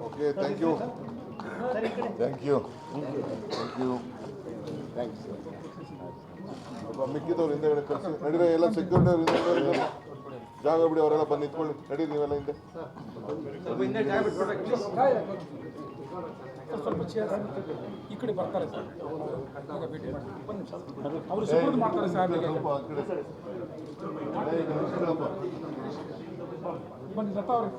Okay, thank you. Thank you. Thank you. Thanks. ಮಿಕ್ಕಿದವ್ರು ಹಿಂದೆಗಡೆ ಕಳಿಸಿ ನಡೀರಿ. ಎಲ್ಲ ಸೆಕ್ಯೂರಿಟಿ ಅವ್ರು ಹಿಂದೆ ಜಾಗ ಬಿಡಿ, ಅವರೆಲ್ಲ ಬಂದು ನಿಂತ್ಕೊಳ್ಳಿ. ನಡೀರಿ ನೀವೆಲ್ಲ ಹಿಂದೆ. ಸ್ವಲ್ಪ ಈ ಕಡೆ ಬರ್ತಾರೆ ಸರ್, ಅವರು ಸುಪರ್ದ್ ಮಾಡ್ತಾರೆ ಸರ್. ಬನ್ನಿ ಲತಾ ಅವ್ರೆ.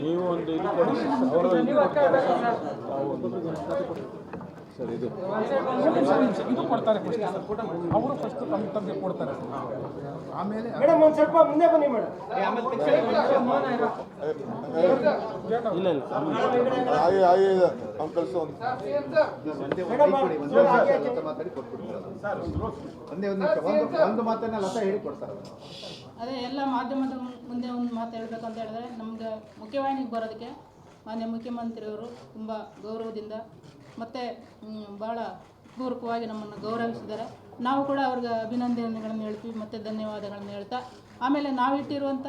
ನೀವು ಒಂದು ಸರ್, ಇದು ಕೊಡ್ತಾರೆ. ಅವರು ಫಸ್ಟ್ ತಮಗೆ ಕೊಡ್ತಾರೆ. ಆಮೇಲೆ ಮೇಡಮ್ ಒಂದು ಸ್ವಲ್ಪ ಮುಂದೆ ಬನ್ನಿ ಮೇಡಮ್. ಇಲ್ಲ ಇಲ್ಲ ಒಂದು ಮಾತನ್ನ ಲತಾ ಹೇಳಿ ಕೊಡ್ತಾರೆ. ಅದೇ ಎಲ್ಲ ಮಾಧ್ಯಮದ ಮುಂದೆ ಒಂದು ಮಾತು ಹೇಳಬೇಕು ಅಂತ ಹೇಳಿದ್ರೆ, ನಮ್ಗೆ ಮುಖ್ಯವಾಹಿನಿಗೆ ಬರೋದಕ್ಕೆ ಮಾನ್ಯ ಮುಖ್ಯಮಂತ್ರಿಯವರು ತುಂಬ ಗೌರವದಿಂದ ಮತ್ತು ಭಾಳ ಪೂರ್ವಕವಾಗಿ ನಮ್ಮನ್ನು ಗೌರವಿಸಿದ್ದಾರೆ. ನಾವು ಕೂಡ ಅವ್ರಿಗೆ ಅಭಿನಂದನೆಗಳನ್ನು ಹೇಳ್ತೀವಿ ಮತ್ತು ಧನ್ಯವಾದಗಳನ್ನು ಹೇಳ್ತಾ, ಆಮೇಲೆ ನಾವಿಟ್ಟಿರುವಂಥ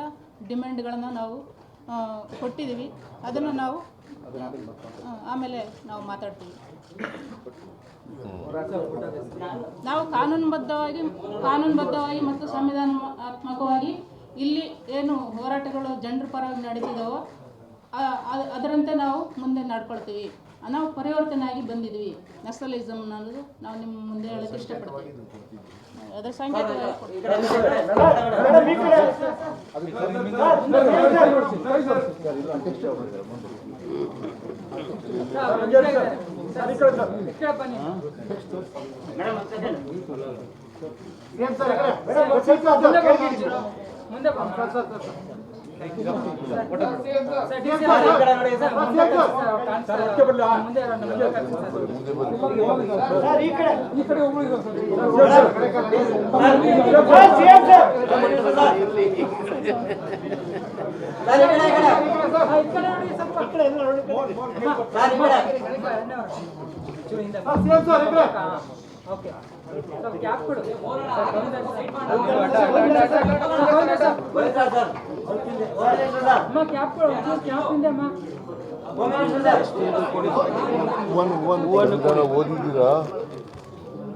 ಡಿಮ್ಯಾಂಡ್ಗಳನ್ನು ನಾವು ಕೊಟ್ಟಿದ್ದೀವಿ. ಅದನ್ನು ನಾವು ಆಮೇಲೆ ನಾವು ಮಾತಾಡ್ತೀವಿ. ನಾವು ಕಾನೂನುಬದ್ಧವಾಗಿ ಮತ್ತು ಸಂವಿಧಾನಾತ್ಮಕವಾಗಿ ಇಲ್ಲಿ ಏನು ಹೋರಾಟಗಳು ಜನರ ಪರವಾಗಿ ನಡೀತಿದ್ದಾವೋ ಅದರಂತೆ ನಾವು ಮುಂದೆ ನಡ್ಕೊಳ್ತೀವಿ. ನಾವು ಪರಿವರ್ತನೆಯಾಗಿ ಬಂದಿದ್ವಿ. ನಕ್ಸಲಿಸಮ್ ಅನ್ನೋದು ನಾವು ನಿಮ್ಮ ಮುಂದೆ ಹೇಳೋಕ್ಕೆ ಇಷ್ಟಪಡ್ತೀವಿ. ಅದರ ಸಂಕೇತ ಓದಿದ್ದೀರಾ?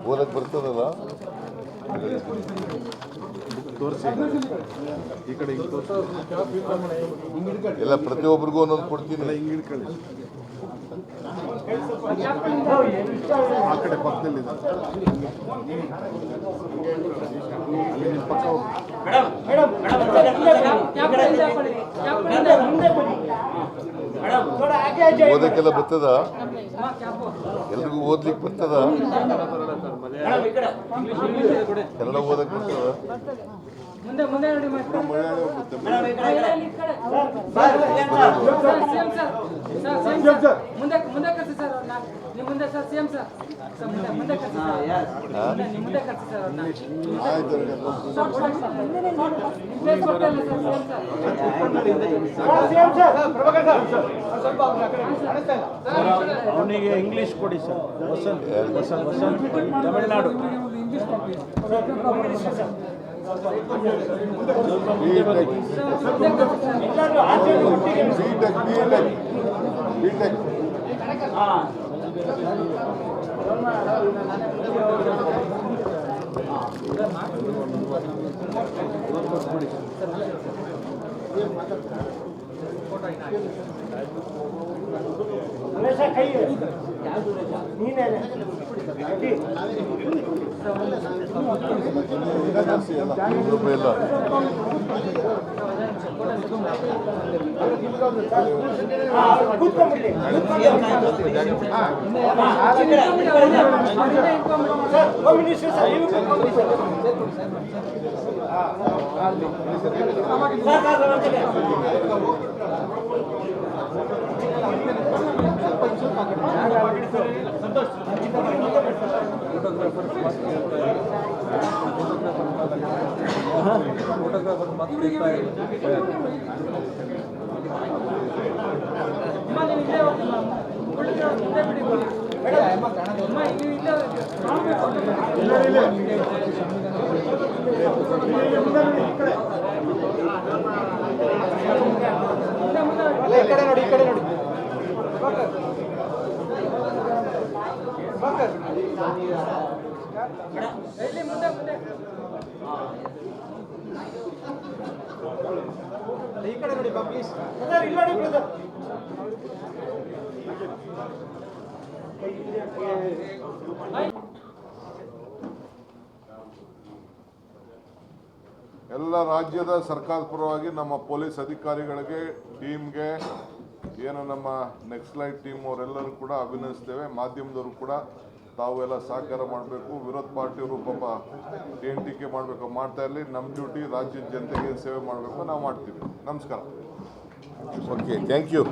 ಓದಕ್ಕೆ ಬರ್ತದಲ್ಲ? ಎಲ್ಲ ಪ್ರತಿಯೊಬ್ಬರಿಗೂ ಒಂದೊಂದು ಕೊಡ್ತೀನಿ. ಆ ಕಡೆ ಪಕ್ಕದಲ್ಲಿ ಓದಕ್ಕೆಲ್ಲ ಬರ್ತದ? ಎಲ್ರಿಗೂ ಓದ್ಲಿಕ್ಕೆ ಬರ್ತದ? ಕನ್ನಡ ಓದಕ್ಕೆ ಬರ್ತದ? ಅವನಿಗೆ ಇಂಗ್ಲಿಷ್ ಕೊಡಿ ಸರ್. ವಸಂತ್ ತಮಿಳುನಾಡು. ಹಮೇಶ ಕೈ ನೀನೇ ಸಂತೋಷ್ ಎಲ್ಲ ರಾಜ್ಯದ ಸರ್ಕಾರದ ಪರವಾಗಿ ನಮ್ಮ ಪೊಲೀಸ್ ಅಧಿಕಾರಿಗಳಿಗೆ ಟೀಮ್ಗೆ ಏನು ನಮ್ಮ ನೆಕ್ಸ್ಲೈಟ್ ಟೀಮ್ ಅವರೆಲ್ಲರೂ ಕೂಡ ಅಭಿನಂದಿಸ್ತೇವೆ. ಮಾಧ್ಯಮದವರು ಕೂಡ ತಾವೆಲ್ಲ ಸಹಕಾರ ಮಾಡಬೇಕು. ವಿರೋಧ ಪಾರ್ಟಿಯವರು ಪಾಪ ಟೀಕೆ ಮಾಡಬೇಕು, ಮಾಡ್ತಾ ಇರಲಿ. ನಮ್ಮ ಡ್ಯೂಟಿ ರಾಜ್ಯದ ಜನತೆಗೆ ಸೇವೆ ಮಾಡಬೇಕು, ನಾವು ಮಾಡ್ತೀವಿ. ನಮಸ್ಕಾರ. Okay, thank you.